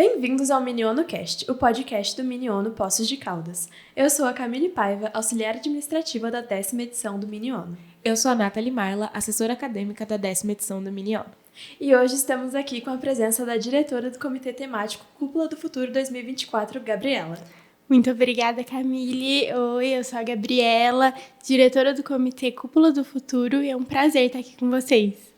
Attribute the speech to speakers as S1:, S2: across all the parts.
S1: Bem-vindos ao Miniono Cast, o podcast do Miniono Poços de Caldas. Eu sou a Camille Paiva, auxiliar administrativa da 10ª edição do Miniono.
S2: Eu sou a Nathalie Marla, assessora acadêmica da 10ª edição do Miniono.
S1: E hoje estamos aqui com a presença da diretora do Comitê Temático Cúpula do Futuro 2024, Gabriela.
S3: Muito obrigada, Camille. Oi, eu sou a Gabriela, diretora do Comitê Cúpula do Futuro, e é um prazer estar aqui com vocês.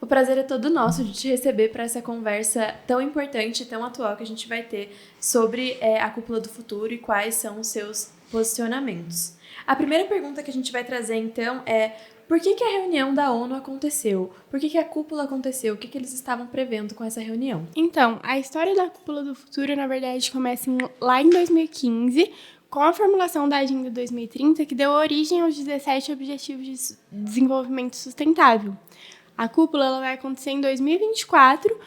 S1: O prazer é todo nosso de te receber para essa conversa tão importante e tão atual que a gente vai ter sobre a Cúpula do Futuro e quais são os seus posicionamentos. A primeira pergunta que a gente vai trazer, então, é por que a reunião da ONU aconteceu? Por que a cúpula aconteceu? O que eles estavam prevendo com essa reunião?
S3: Então, a história da Cúpula do Futuro, na verdade, começa lá em 2015, com a formulação da Agenda 2030, que deu origem aos 17 Objetivos de Desenvolvimento Sustentável. A cúpula ela vai acontecer em 2024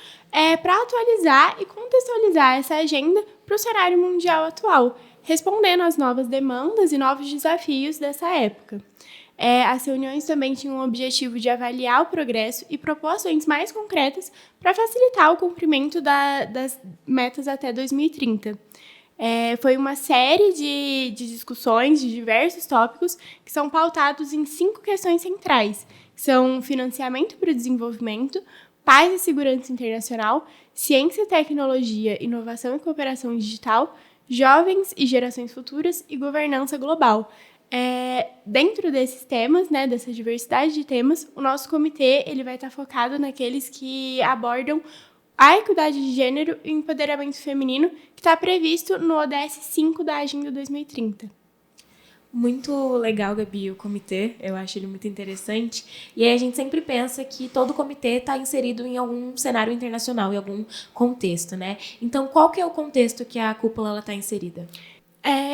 S3: para atualizar e contextualizar essa agenda para o cenário mundial atual, respondendo às novas demandas e novos desafios dessa época. As reuniões também tinham o objetivo de avaliar o progresso e propor ações mais concretas para facilitar o cumprimento das metas até 2030. Foi uma série de discussões de diversos tópicos que são pautados em 5 questões centrais, que são financiamento para o desenvolvimento, paz e segurança internacional, ciência e tecnologia, inovação e cooperação digital, jovens e gerações futuras e governança global. Dentro desses temas, dessa diversidade de temas, o nosso comitê ele vai estar focado naqueles que abordam a equidade de gênero e o empoderamento feminino, que está previsto no ODS 5 da Agenda 2030.
S2: Muito legal, Gabi, o comitê. Eu acho ele muito interessante. E aí a gente sempre pensa que todo comitê está inserido em algum cenário internacional, em algum contexto, né? Então, qual que é o contexto que a cúpula está inserida?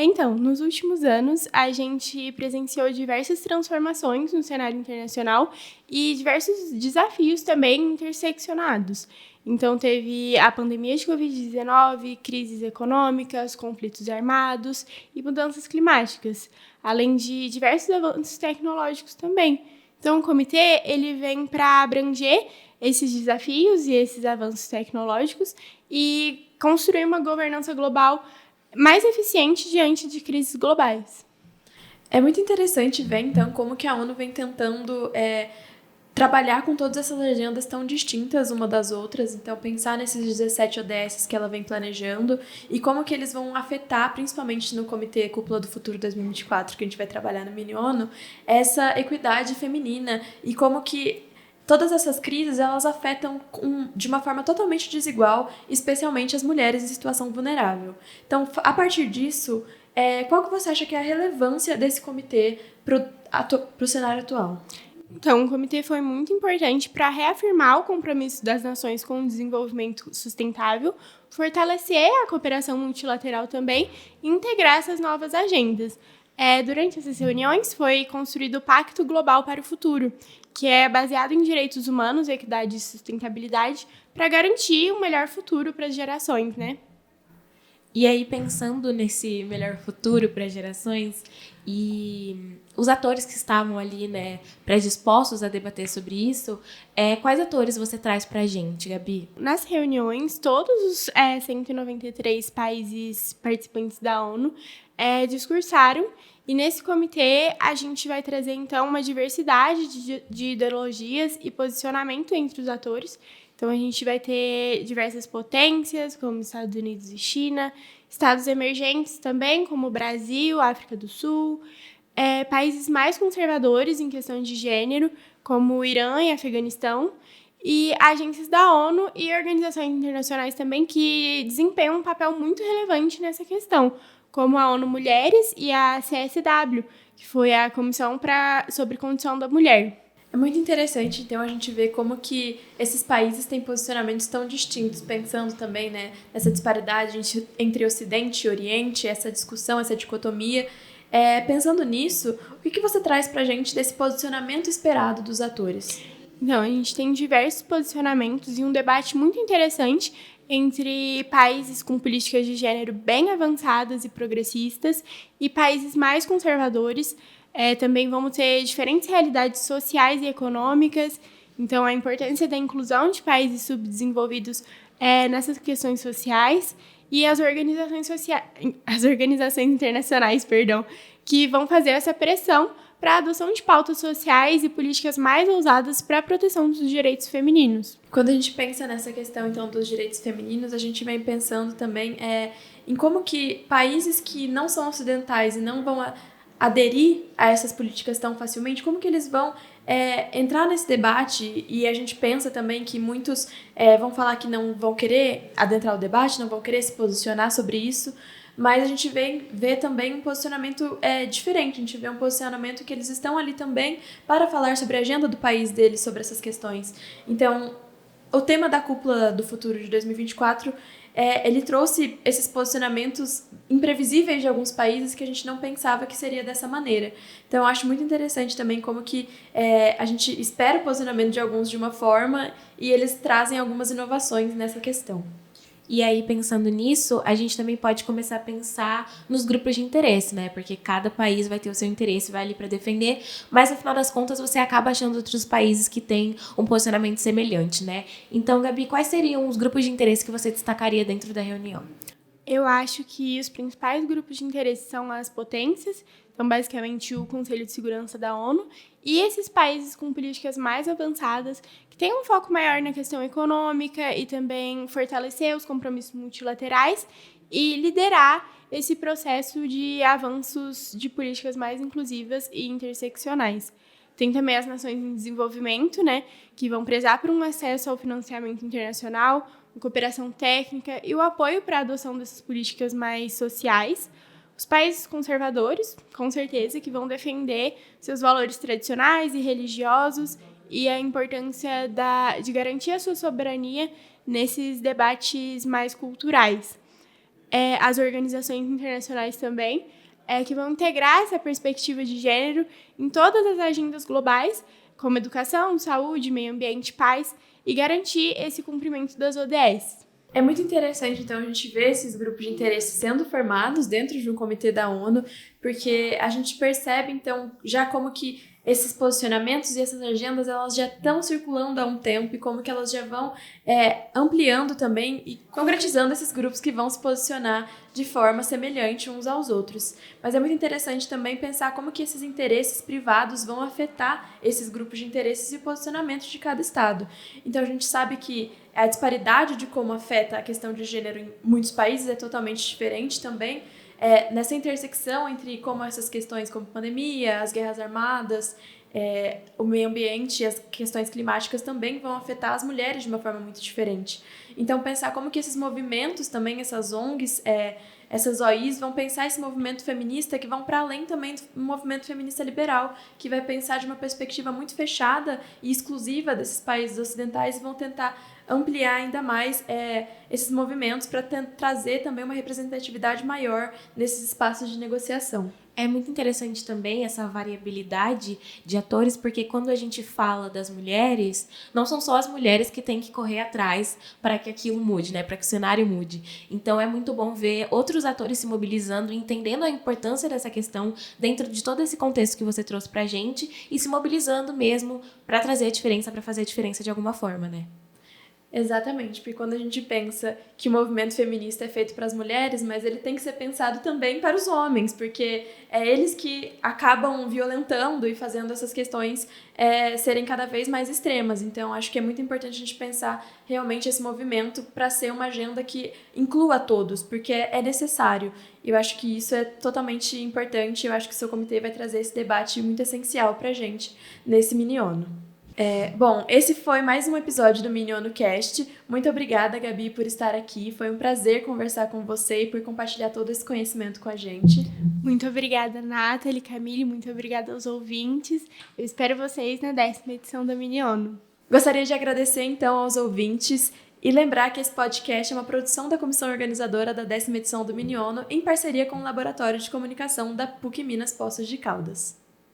S3: Então, nos últimos anos, a gente presenciou diversas transformações no cenário internacional e diversos desafios também interseccionados. Então, teve a pandemia de Covid-19, crises econômicas, conflitos armados e mudanças climáticas, além de diversos avanços tecnológicos também. Então, o comitê ele vem para abranger esses desafios e esses avanços tecnológicos e construir uma governança global mais eficiente diante de crises globais.
S1: É muito interessante ver, então, como que a ONU vem tentando trabalhar com todas essas agendas tão distintas uma das outras, então pensar nesses 17 ODS que ela vem planejando e como que eles vão afetar, principalmente no Comitê Cúpula do Futuro 2024, que a gente vai trabalhar no Miniono, essa equidade feminina e como que todas essas crises, elas afetam de uma forma totalmente desigual, especialmente as mulheres em situação vulnerável. Então, a partir disso, qual que você acha que é a relevância desse comitê para o cenário atual?
S3: Então, o comitê foi muito importante para reafirmar o compromisso das nações com o desenvolvimento sustentável, fortalecer a cooperação multilateral também e integrar essas novas agendas. Durante essas reuniões, foi construído o Pacto Global para o Futuro, que é baseado em direitos humanos, equidade e sustentabilidade, para garantir um melhor futuro para as gerações, né?
S2: E aí, pensando nesse melhor futuro para as gerações e os atores que estavam ali, predispostos a debater sobre isso, quais atores você traz para a gente, Gabi?
S3: Nas reuniões, todos os 193 países participantes da ONU discursaram, e nesse comitê a gente vai trazer, então, uma diversidade de ideologias e posicionamento entre os atores. Então, a gente vai ter diversas potências, como Estados Unidos e China, estados emergentes também, como Brasil, África do Sul, países mais conservadores em questão de gênero, como o Irã e Afeganistão, e agências da ONU e organizações internacionais também que desempenham um papel muito relevante nessa questão, como a ONU Mulheres e a CSW, que foi a Comissão sobre Condição da Mulher.
S1: É muito interessante, então, a gente ver como que esses países têm posicionamentos tão distintos, pensando também nessa disparidade entre Ocidente e Oriente, essa discussão, essa dicotomia. Pensando nisso, o que você traz pra gente desse posicionamento esperado dos atores?
S3: Então, a gente tem diversos posicionamentos e um debate muito interessante entre países com políticas de gênero bem avançadas e progressistas e países mais conservadores. Também vamos ter diferentes realidades sociais e econômicas. Então, a importância da inclusão de países subdesenvolvidos nessas questões sociais e as organizações internacionais, que vão fazer essa pressão para a adoção de pautas sociais e políticas mais ousadas para a proteção dos direitos femininos.
S1: Quando a gente pensa nessa questão, então, dos direitos femininos, a gente vem pensando também em como que países que não são ocidentais e não vão aderir a essas políticas tão facilmente, como que eles vão entrar nesse debate. E a gente pensa também que muitos vão falar que não vão querer adentrar o debate, não vão querer se posicionar sobre isso, mas a gente vê também um posicionamento diferente, a gente vê um posicionamento que eles estão ali também para falar sobre a agenda do país deles, sobre essas questões. Então, o tema da Cúpula do Futuro de 2024, ele trouxe esses posicionamentos imprevisíveis de alguns países que a gente não pensava que seria dessa maneira. Então, eu acho muito interessante também como que a gente espera o posicionamento de alguns de uma forma e eles trazem algumas inovações nessa questão.
S2: E aí, pensando nisso, a gente também pode começar a pensar nos grupos de interesse, né? Porque cada país vai ter o seu interesse, vai ali para defender, mas no final das contas você acaba achando outros países que têm um posicionamento semelhante, né? Então, Gabi, quais seriam os grupos de interesse que você destacaria dentro da reunião?
S3: Eu acho que os principais grupos de interesse são as potências, então basicamente o Conselho de Segurança da ONU, e esses países com políticas mais avançadas, que têm um foco maior na questão econômica e também fortalecer os compromissos multilaterais e liderar esse processo de avanços de políticas mais inclusivas e interseccionais. Tem também as nações em desenvolvimento, né, que vão prezar por um acesso ao financiamento internacional, cooperação técnica e o apoio para a adoção dessas políticas mais sociais. Os países conservadores, com certeza, que vão defender seus valores tradicionais e religiosos e a importância de garantir a sua soberania nesses debates mais culturais. As organizações internacionais também, que vão integrar essa perspectiva de gênero em todas as agendas globais, como educação, saúde, meio ambiente, paz, e garantir esse cumprimento das ODS.
S1: É muito interessante, então, a gente ver esses grupos de interesse sendo formados dentro de um comitê da ONU, porque a gente percebe, então, já como que esses posicionamentos e essas agendas, elas já estão circulando há um tempo e como que elas já vão ampliando também e concretizando esses grupos que vão se posicionar de forma semelhante uns aos outros. Mas é muito interessante também pensar como que esses interesses privados vão afetar esses grupos de interesses e posicionamentos de cada estado. Então, a gente sabe que a disparidade de como afeta a questão de gênero em muitos países é totalmente diferente também. Nessa intersecção entre como essas questões como pandemia, as guerras armadas, o meio ambiente e as questões climáticas também vão afetar as mulheres de uma forma muito diferente. Então, pensar como que esses movimentos também, essas ONGs, essas OIs vão pensar esse movimento feminista que vão para além também do movimento feminista liberal, que vai pensar de uma perspectiva muito fechada e exclusiva desses países ocidentais e vão tentar ampliar ainda mais esses movimentos para trazer também uma representatividade maior nesses espaços de negociação.
S2: É muito interessante também essa variabilidade de atores, porque quando a gente fala das mulheres, não são só as mulheres que têm que correr atrás para que aquilo mude, né? Para que o cenário mude. Então é muito bom ver outros atores se mobilizando, entendendo a importância dessa questão dentro de todo esse contexto que você trouxe pra gente e se mobilizando mesmo para trazer a diferença, para fazer a diferença de alguma forma, né?
S1: Exatamente, porque quando a gente pensa que o movimento feminista é feito para as mulheres, mas ele tem que ser pensado também para os homens, porque é eles que acabam violentando e fazendo essas questões serem cada vez mais extremas. Então, acho que é muito importante a gente pensar realmente esse movimento para ser uma agenda que inclua todos, porque é necessário. Eu acho que isso é totalmente importante, eu acho que o seu comitê vai trazer esse debate muito essencial para a gente nesse mini-ONU. Bom, esse foi mais um episódio do Mini ONU Cast. Muito obrigada, Gabi, por estar aqui. Foi um prazer conversar com você e por compartilhar todo esse conhecimento com a gente.
S3: Muito obrigada, Nathalie, Camille, muito obrigada aos ouvintes. Eu espero vocês na 10ª edição da Mini ONU.
S1: Gostaria de agradecer, então, aos ouvintes e lembrar que esse podcast é uma produção da comissão organizadora da 10ª edição do Mini ONU em parceria com o Laboratório de Comunicação da PUC Minas Poços de Caldas.